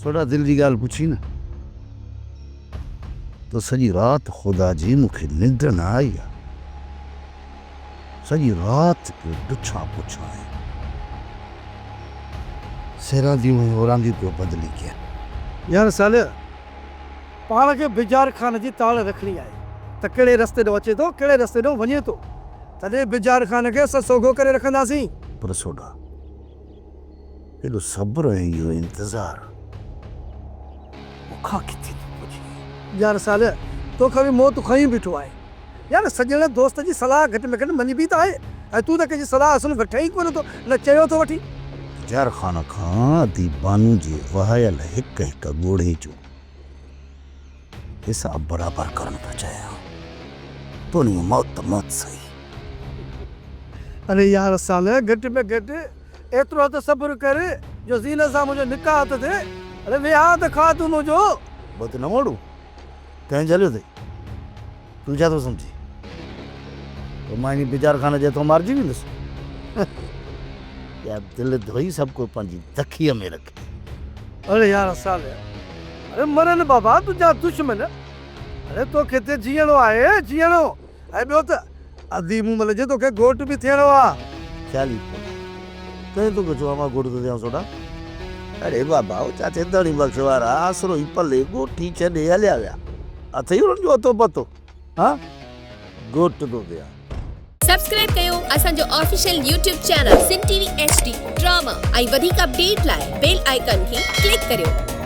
Soda दिल जी गाल पुछी न तो सजी रात खुदा जी मुखे निंड न आई आ। सजी रात के दुछा पुछा है सेरा दी में औरांगी को बदली किया। यार साले पाण खे बिजार खान जी ताल रखणी आहे त कहिड़े रस्ते ॾो अचे थो कहिड़े रस्ते ॾो वञे थो, तॾहिं बिजार खान खे असां सोघो करे रखंदासीं। पर सोडा एॾो सब्र ऐं इहो इंतज़ार मूंखां किथे थो पुॼे। यार साले तोखां बि मौत खई बीठो आहे। यार सॼण दोस्त जी सलाह घटि में घटि मञी बि त आहे, ऐं तूं त कंहिंजी सलाह असुल वठे ई कोन थो, न चयो थो वठी। जार खान खां दी बानू जे वहायल हिक हिक ॻोढ़े जो हिसाब बराबर करण पियो चाहियां। तो मौत मौत सही। अरे यार साले घटि में घटि एतिरो त सब्र कर जो ज़ीन सां मुंहिंजो निकाह त थिए। अरे विहांउ त ख़ातून जो बद न मोड़ू कंहिं जलियो अथई, तूं छा थो सम्झी तो मां इन बिजार खाने जे तो मारिजी वेंदुसि। या दिल धोई सभु को पंहिंजी दखीअ में रखे। अरे यार साले अरे मरन बाबा तुंहिंजा दुश्मन। अरे तोखे ते जीअणो आहे जीअणो, ऐं ॿियो त अधी मूं मिल जे तोखे घोट बि थियणो आहे। ख़्याल ई कहीं तो कुछ मां घोट तो सोडा। अरे बाबा चाचे दड़ी बख्श वारा आसरो ही पले गोठी छॾे हलिया विया अथई उन्हनि जो अतो पतो। हाँ घोट तो दिया। सब्सक्राइब कयो असांजो official YouTube channel Singh TV HD drama ऐं वधीक अपडेट लाइ बेल आइकन खे क्लिक करियो।